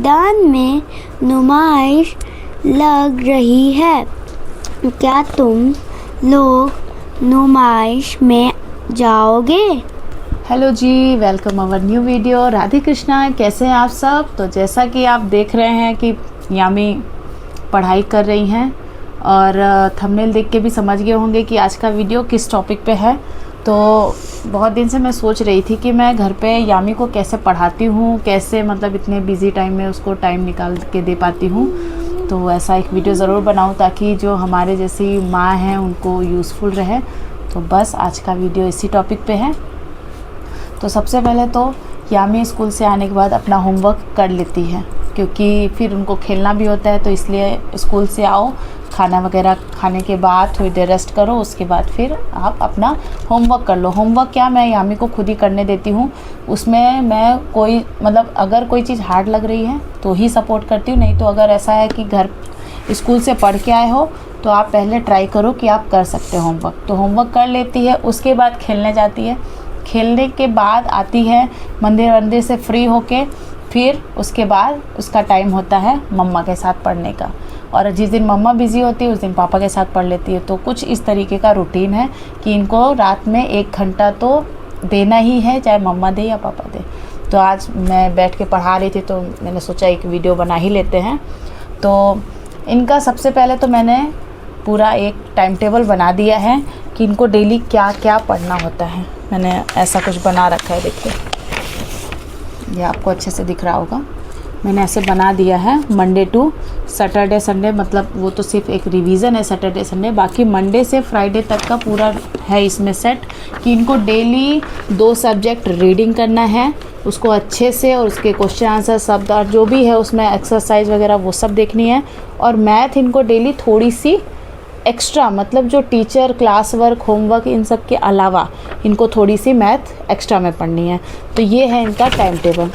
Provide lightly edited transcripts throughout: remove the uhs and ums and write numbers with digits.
मैदान में नुमाइश लग रही है। क्या तुम लोग नुमाइश में जाओगे? Hello ji, welcome our new video. Radhe Krishna, कैसे हैं आप सब? तो जैसा कि आप देख रहे हैं कि यामी पढ़ाई कर रही हैं और थंबनेल देख के भी समझ गए होंगे कि आज का वीडियो किस टॉपिक पे है। तो बहुत दिन से मैं सोच रही थी कि मैं घर पे यामी को कैसे पढ़ाती हूँ, कैसे मतलब इतने बिजी टाइम में उसको टाइम निकाल के दे पाती हूँ। तो ऐसा एक वीडियो ज़रूर बनाऊँ ताकि जो हमारे जैसी माँ हैं उनको यूज़फुल रहे। तो बस आज का वीडियो इसी टॉपिक पे है। तो सबसे पहले तो यामी स्कूल से आने के बाद अपना होमवर्क कर लेती है, क्योंकि फिर उनको खेलना भी होता है। तो इसलिए स्कूल से आओ, खाना वगैरह खाने के बाद थोड़ी देर रेस्ट करो, उसके बाद फिर आप अपना होमवर्क कर लो। होमवर्क क्या, मैं यामी को खुद ही करने देती हूँ। उसमें मैं कोई मतलब अगर कोई चीज़ हार्ड लग रही है तो ही सपोर्ट करती हूँ, नहीं तो अगर ऐसा है कि घर स्कूल से पढ़ के आए हो तो आप पहले ट्राई करो कि आप कर सकते हो होमवर्क। तो होमवर्क कर लेती है, उसके बाद खेलने जाती है। खेलने के बाद आती है, मंदिर से फ्री होके फिर उसके बाद उसका टाइम होता है मम्मा के साथ पढ़ने का। और जिस दिन मम्मा बिज़ी होती है उस दिन पापा के साथ पढ़ लेती है। तो कुछ इस तरीके का रूटीन है कि इनको रात में 1 घंटा तो देना ही है, चाहे मम्मा दे या पापा दे। तो आज मैं बैठ के पढ़ा रही थी तो मैंने सोचा एक वीडियो बना ही लेते हैं। तो इनका सबसे पहले तो मैंने पूरा एक टाइम टेबल बना दिया है कि इनको डेली क्या क्या पढ़ना होता है। मैंने ऐसा कुछ बना रखा है, देखिए ये आपको अच्छे से दिख रहा होगा। मैंने ऐसे बना दिया है मंडे टू सैटरडे संडे, मतलब वो तो सिर्फ एक रिवीजन है सैटरडे संडे, बाकी मंडे से फ्राइडे तक का पूरा है इसमें सेट कि इनको डेली 2 सब्जेक्ट रीडिंग करना है, उसको अच्छे से, और उसके क्वेश्चन आंसर शब्द और जो भी है उसमें एक्सरसाइज वगैरह वो सब देखनी है। और मैथ इनको डेली थोड़ी सी एक्स्ट्रा, मतलब जो teacher class work homework in सब के अलावा इनको थोड़ी सी मैथ एक्स्ट्रा में पढ़नी है। तो ये है इनका टाइम टेबल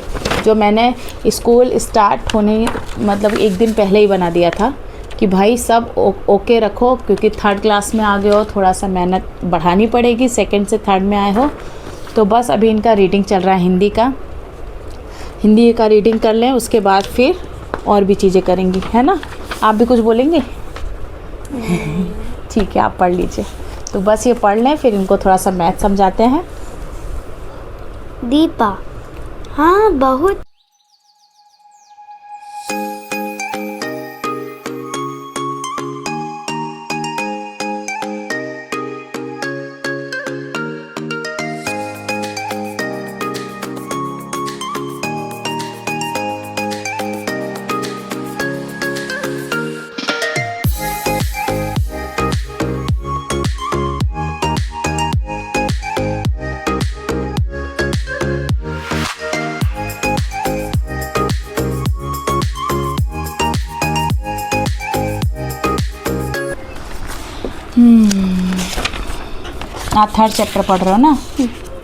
जो मैंने स्कूल स्टार्ट होने मतलब 1 दिन पहले ही बना दिया था कि भाई सब ओके रखो, क्योंकि 3rd क्लास में आ गए हो, थोड़ा सा मेहनत बढ़ानी पड़ेगी, 2nd से 3rd में आए हो। तो बस अभी इनका रीडिंग चल रहा है हिंदी का रीडिंग कर लें, उसके बाद फिर और भी चीज़ें करेंगी, है ना? आप भी कुछ बोलेंगे? ठीक है, आप पढ़ लीजिए। तो बस ये पढ़ लें, फिर इनको थोड़ा सा मैथ समझाते हैं। दीपा, हाँ बहुत। आप 3rd चैप्टर पढ़ रहे हो ना?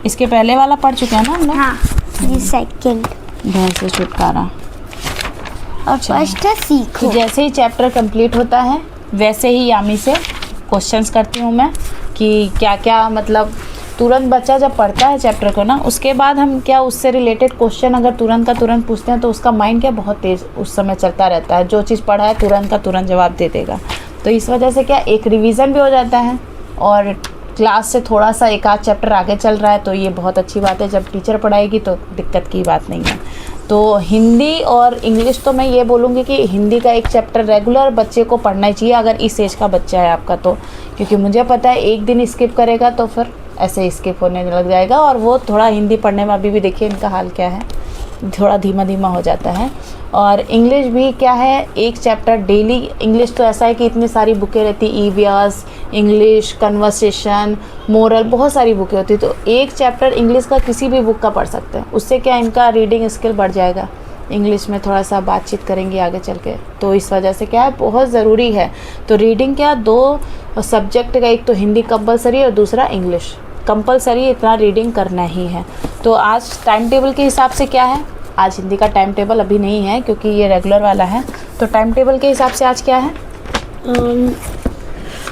इसके पहले वाला पढ़ चुके हैं ना हम लोग? हाँ, ये 2nd। घर से छुटकारा और फर्स्ट है सीखो। तो जैसे ही चैप्टर कंप्लीट होता है वैसे ही यामी से क्वेश्चंस करती हूँ मैं कि क्या क्या, मतलब तुरंत बच्चा जब पढ़ता है चैप्टर को ना, उसके बाद हम क्या उससे रिलेटेड क्वेश्चन अगर तुरंत का तुरंत पूछते हैं तो उसका माइंड क्या बहुत तेज़ उस समय चलता रहता है, जो चीज़ पढ़ा है तुरंत का तुरंत जवाब दे देगा। तो इस वजह से क्या एक रिवीजन भी हो जाता है और क्लास से थोड़ा सा 1 आध चैप्टर आगे चल रहा है। तो ये बहुत अच्छी बात है, जब टीचर पढ़ाएगी तो दिक्कत की बात नहीं है। तो हिंदी और इंग्लिश तो मैं ये बोलूँगी कि हिंदी का 1 चैप्टर रेगुलर बच्चे को पढ़ना ही चाहिए, अगर इस एज का बच्चा है आपका तो, क्योंकि मुझे पता है 1 दिन स्किप करेगा तो फिर ऐसे स्किप होने लग जाएगा। और वो थोड़ा हिंदी पढ़ने में अभी भी देखिए इनका हाल क्या है, थोड़ा धीमा हो जाता है। और इंग्लिश भी क्या है, 1 चैप्टर डेली। इंग्लिश तो ऐसा है कि इतनी सारी बुकें रहती, ईवीएस, इंग्लिश, कन्वर्सेशन, मोरल, बहुत सारी बुकें होती। तो 1 चैप्टर इंग्लिश का किसी भी बुक का पढ़ सकते हैं, उससे क्या इनका रीडिंग स्किल बढ़ जाएगा। इंग्लिश में थोड़ा सा बातचीत करेंगे आगे चल के, तो इस वजह से क्या है बहुत ज़रूरी है। तो रीडिंग क्या 2 सब्जेक्ट का, एक तो हिंदी कंपलसरी और दूसरा इंग्लिश कंपलसरी, इतना रीडिंग करना ही है। तो आज टाइम टेबल के हिसाब से क्या है, आज हिंदी का टाइम टेबल अभी नहीं है क्योंकि ये रेगुलर वाला है। तो टाइम टेबल के हिसाब से आज क्या है,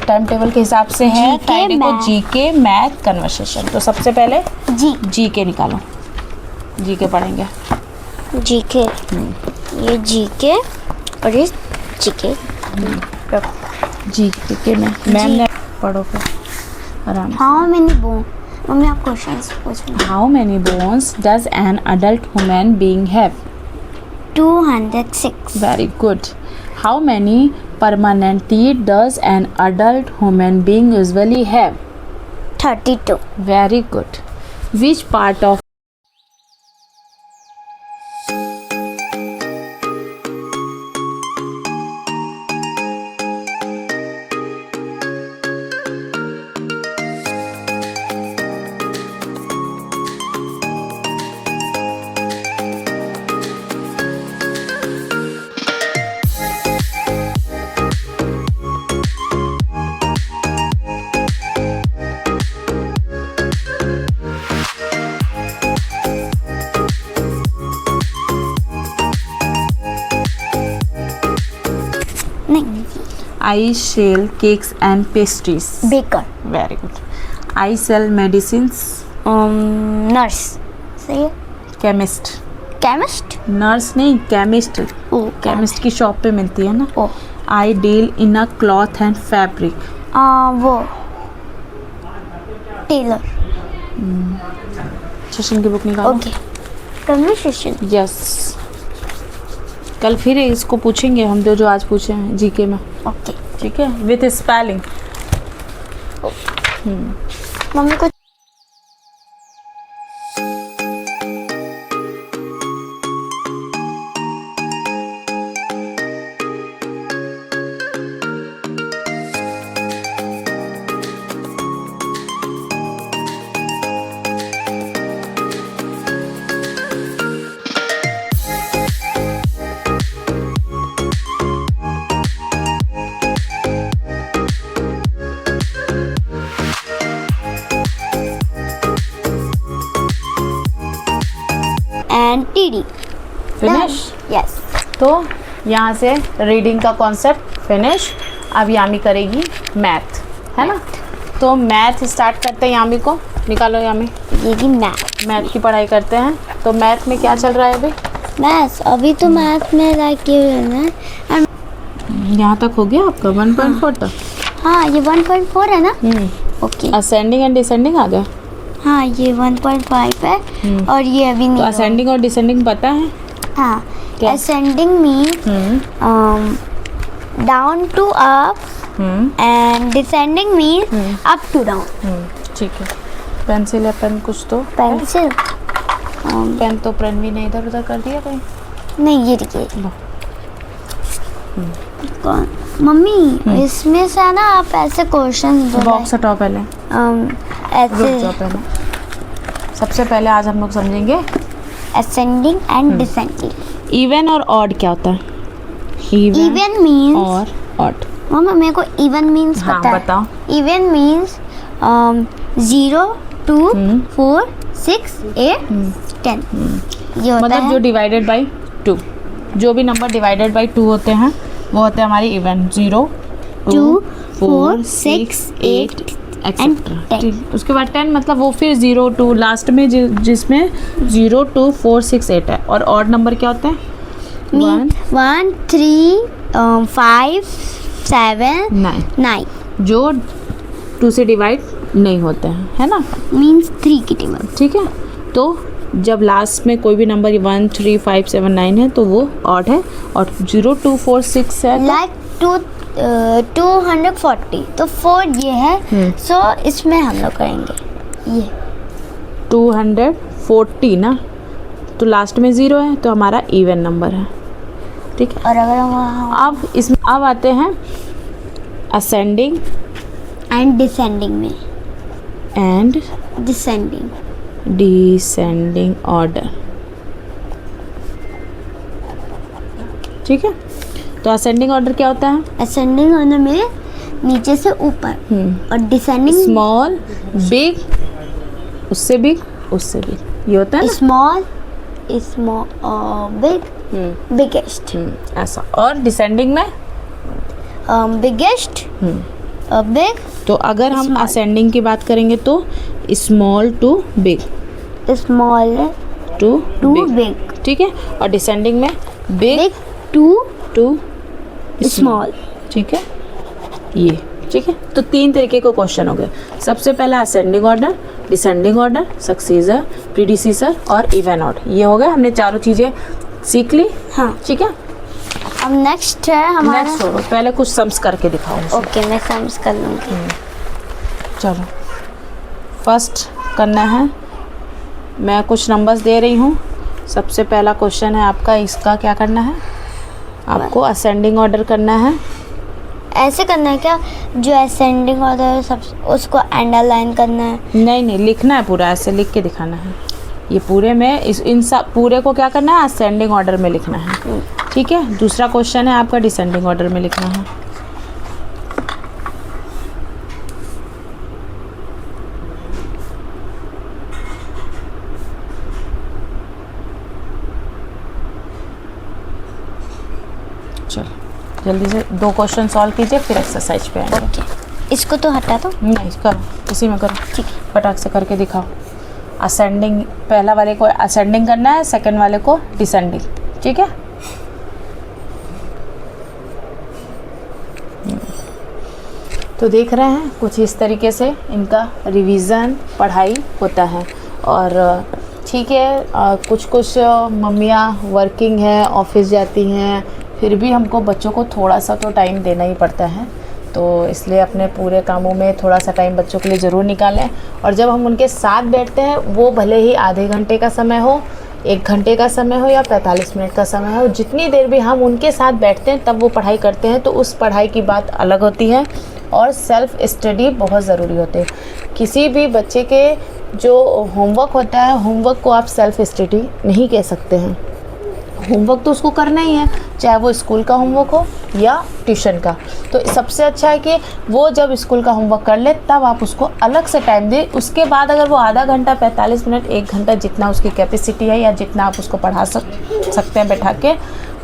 टाइम टेबल के हिसाब से है फ्राइडे को जीके, मैथ, कन्वर्सेशन। तो सबसे पहले जीके निकालो, जीके पढ़ेंगे। जीके ये जीके और ये जीके। जी ठीक है। मैम ने पढ़ो फिर आराम से। हाउ मेनी बोन, मम्मी आप क्वेश्चंस पूछो। How many bones does an adult human being have? 206। Very good. How many permanent teeth does an adult human being usually have? 32। Very good. Which part of नहीं, I sell cakes and pastries? Baker. Very good. I sell medicines? Nurse. सही है। Chemist? Chemist. Nurse नहीं, chemist. ओ chemist की shop पे मिलती है ना। ओ I deal in a cloth and fabric? वो टेलर। सेशन की बुक निकालो। Okay, conversation. यस, कल फिर इसको पूछेंगे हम जो आज पूछे हैं जीके में। ओके, ठीक है, विथ स्पेलिंग। मम्मी को एंड टीडी। फिनिश। यस। तो यहाँ से रीडिंग का कॉन्सेप्ट फिनिश। अब यामी करेगी मैथ, है ना। तो मैथ स्टार्ट करते हैं। यामी को निकालो। यामी, ये भी मैथ। मैथ की पढ़ाई करते हैं। तो मैथ में क्या चल रहा है अभी? मैथ अभी तो मैथ में लाइक ये यहाँ तक हो गया आपका 1.4 तक। हाँ, ये 1.4 है ना। ओके। असेंडिंग एंड डिसेंडिंग आ गया। हाँ, ये 1.5 है और ये अभी तो नहीं। असेंडिंग और डिसेंडिंग पता है? हाँ, क्या? Ascending means down to up and descending means up to down. ठीक है। पेंसिल या पेन कुछ तो? पेंसिल। पेन तो प्रणवी ने इधर उधर कर दिया कहीं। नहीं, ये देखिए। लो। मम्मी इसमें से ना आप ऐसे क्वेश्चन बॉक्स हटाओ पहले। रुक जाओ ऐसे पहले। सबसे पहले आज हम लोग समझेंगे असेंडिंग एंड डिसेंडिंग। इवन और ऑड क्या होता है? इवन मीन्स और ऑड। मम्मी मेरे को इवन मीन्स हाँ, पता है। बताओ। Even means 0 2 4 6 8 10। ये होता मतलब है जो डिवाइडेड बाई 2, जो भी नंबर डिवाइडेड बाई 2 होते हैं वो होते हैं हमारे इवन। 0 2 4 6 8 एक्सेट्रा। उसके बाद 10 मतलब वो फिर 0 2 लास्ट में जिसमें 0 2 4 6 8 है। और ऑड नंबर क्या होता है? 1 3 5 7 9 जो 2 से डिवाइड नहीं होते हैं, है ना। मीन्स 3 की टेबल। ठीक है। तो जब लास्ट में कोई भी नंबर 1 3 5 7 9 है तो वो ऑड है। और 0 2 4 6 है तो लाइक 240 तो 4 ये है। सो इसमें हम लोग करेंगे ये 240 ना। तो लास्ट में 0 है तो हमारा इवन नंबर है। ठीक है। और अगर हम अब इसमें अब आते हैं असेंडिंग एंड डिसेंडिंग में। And descending order. ठीक है। तो असेंडिंग ऑर्डर क्या होता है? असेंडिंग ऑर्डर में नीचे से ऊपर और डिसेंडिंग स्मॉल बिग, उससे बिग, उससे बिग, ये होता है स्मॉल बिग बिगेस्ट ऐसा। और डिसेंडिंग में बिगेस्ट बिग। तो अगर हम असेंडिंग की बात करेंगे तो small to big, small to big. ठीक है। और डिसेंडिंग में बिग टू टू स्मॉल। ठीक है, ये ठीक है। तो 3 तरीके के क्वेश्चन हो गए। सबसे पहला असेंडिंग ऑर्डर, डिसेंडिंग ऑर्डर, सक्सीजर, प्रीडिसीजर और इवन ऑर्डर। ये हो गया, हमने चारों चीजें सीख ली। हाँ, ठीक है, अब नेक्स्ट है हमारा। नेक्स्ट छोड़ो, पहले कुछ सम्स करके दिखाओ मुझे। ओके, मैं सम्स कर लूँगी। चलो, फर्स्ट करना है, मैं कुछ नंबर्स दे रही हूँ। सबसे पहला क्वेश्चन है आपका, इसका क्या करना है? आपको असेंडिंग ऑर्डर करना है। ऐसे करना है क्या? जो असेंडिंग ऑर्डर है सब उसको अंडरलाइन करना है? नहीं नहीं, लिखना है पूरा, ऐसे लिख के दिखाना है। ये पूरे में इन सब पूरे को क्या करना है? असेंडिंग ऑर्डर में लिखना है। ठीक है, दूसरा क्वेश्चन है आपका डिसेंडिंग ऑर्डर में लिखना है। चलो जल्दी से 2 क्वेश्चन सॉल्व कीजिए, फिर एक्सरसाइज पे आएंगे। ओके, इसको तो हटा दो। नहीं करो, इसी में करो। ठीक, फटाक से करके दिखाओ। असेंडिंग, पहला वाले को असेंडिंग करना है, सेकंड वाले को डिसेंडिंग। ठीक है, तो देख रहे हैं कुछ इस तरीके से इनका रिवीजन पढ़ाई होता है। और ठीक है, कुछ कुछ मम्मियाँ वर्किंग हैं, ऑफिस जाती हैं, फिर भी हमको बच्चों को थोड़ा सा तो टाइम देना ही पड़ता है। तो इसलिए अपने पूरे कामों में थोड़ा सा टाइम बच्चों के लिए ज़रूर निकालें। और जब हम उनके साथ बैठते हैं, वो भले ही आधे घंटे का समय हो, 1 घंटे का समय हो या 45 मिनट का समय हो, जितनी देर भी हम उनके साथ बैठते हैं तब वो पढ़ाई करते हैं, तो उस पढ़ाई की बात अलग होती है। और सेल्फ़ स्टडी बहुत ज़रूरी होती है। किसी भी बच्चे के जो होमवर्क होता है, होमवर्क को आप सेल्फ़ स्टडी नहीं कह सकते हैं। होमवर्क तो उसको करना ही है, चाहे वो स्कूल का होमवर्क हो या ट्यूशन का। तो सबसे अच्छा है कि वो जब स्कूल का होमवर्क कर ले तब आप उसको अलग से टाइम दें। उसके बाद अगर वो आधा घंटा, 45 मिनट, 1 घंटा, जितना उसकी कैपेसिटी है या जितना आप उसको पढ़ा सकते हैं बैठा के,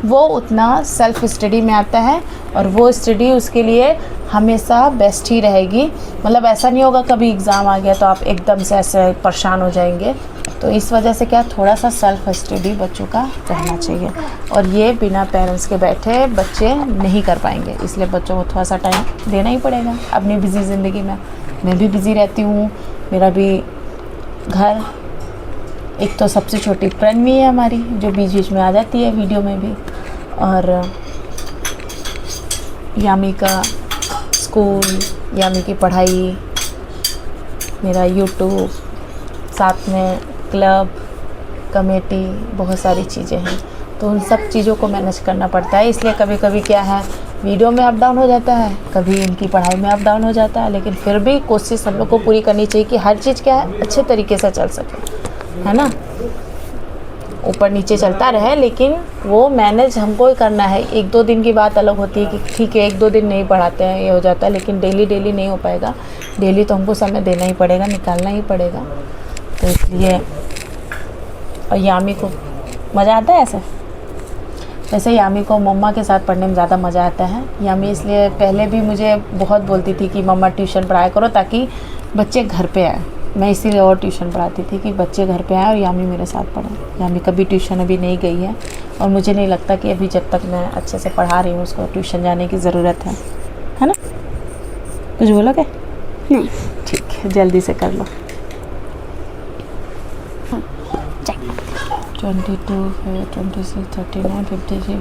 वो उतना सेल्फ़ स्टडी में आता है। और वो स्टडी उसके लिए हमेशा बेस्ट ही रहेगी। मतलब ऐसा नहीं होगा कभी एग्ज़ाम आ गया तो आप एकदम से ऐसे परेशान हो जाएंगे। तो इस वजह से क्या, थोड़ा सा सेल्फ़ स्टडी बच्चों का रहना चाहिए। और ये बिना पेरेंट्स के बैठे बच्चे नहीं कर पाएंगे, इसलिए बच्चों को थोड़ा सा टाइम देना ही पड़ेगा अपनी बिज़ी ज़िंदगी में। मैं भी बिज़ी रहती हूँ, मेरा भी घर, एक तो सबसे छोटी प्रणवी है हमारी जो बीच बीच में आ जाती है वीडियो में भी, और यामी का स्कूल, यामी की पढ़ाई, मेरा यूट्यूब, साथ में क्लब, कमेटी, बहुत सारी चीज़ें हैं। तो उन सब चीज़ों को मैनेज करना पड़ता है। इसलिए कभी कभी क्या है, वीडियो में अप डाउन हो जाता है, कभी इनकी पढ़ाई में अप डाउन हो जाता है। लेकिन फिर भी कोशिश हम लोग को पूरी करनी चाहिए कि हर चीज़ क्या है, अच्छे तरीके से चल सके, है ना। ऊपर नीचे चलता रहे, लेकिन वो मैनेज हमको ही करना है। 1-2 दिन की बात अलग होती है कि ठीक है 1-2 दिन नहीं पढ़ाते हैं, ये हो जाता है, लेकिन डेली नहीं हो पाएगा। डेली तो हमको समय देना ही पड़ेगा, निकालना ही पड़ेगा। तो इसलिए, और यामी को मज़ा आता है ऐसे, वैसे यामी को मम्मा के साथ पढ़ने में ज़्यादा मज़ा आता है। यामी इसलिए पहले भी मुझे बहुत बोलती थी कि मम्मा ट्यूशन पढ़ाया करो ताकि बच्चे घर पे आए। मैं इसीलिए और ट्यूशन पढ़ाती थी कि बच्चे घर पे आए और यामी मेरे साथ पढ़े। यामी कभी ट्यूशन अभी नहीं गई है, और मुझे नहीं लगता कि अभी जब तक मैं अच्छे से पढ़ा रही हूँ उसको ट्यूशन जाने की ज़रूरत है ना। कुछ बोलोगे? नहीं। ठीक है, जल्दी से कर लो। 22, 26, 39, 53,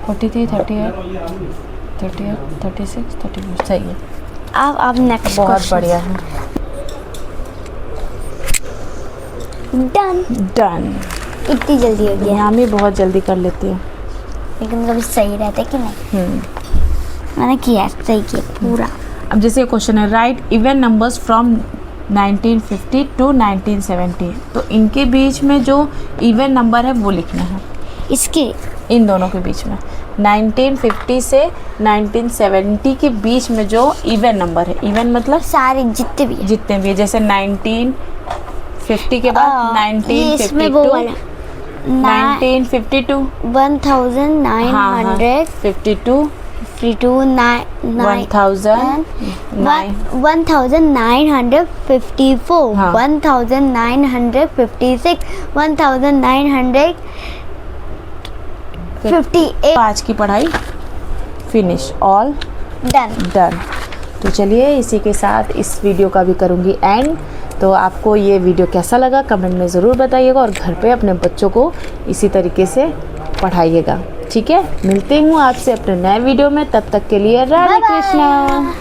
58, 43, 38, 36, 34, सही है। अब नेक्स्ट बहुत बढ़िया है। डन। इतनी जल्दी हो गया। यामी बहुत जल्दी कर लेती है, लेकिन कभी सही रहता है कि नहीं। मैंने किया, सही किया पूरा। अब जैसे क्वेश्चन है, right even numbers from 1950 to 1970। तो इनके बीच में जो इवन नंबर है वो लिखना है, इसके इन दोनों के बीच में 1950 से 1970 के बीच में जो इवन नंबर है। इवन मतलब सारे जितने भी है, जैसे 1950 के बाद 1952, 1952, 1952, 52, 1954, 1956, 1900, ओके 58 आज की पढ़ाई फिनिश, ऑल डन। डन। तो चलिए इसी के साथ इस वीडियो का भी करूँगी एंड। तो आपको ये वीडियो कैसा लगा कमेंट में ज़रूर बताइएगा और घर पे अपने बच्चों को इसी तरीके से पढ़ाइएगा, ठीक है। मिलते हूँ आपसे अपने नए वीडियो में, तब तक के लिए राधे कृष्णा।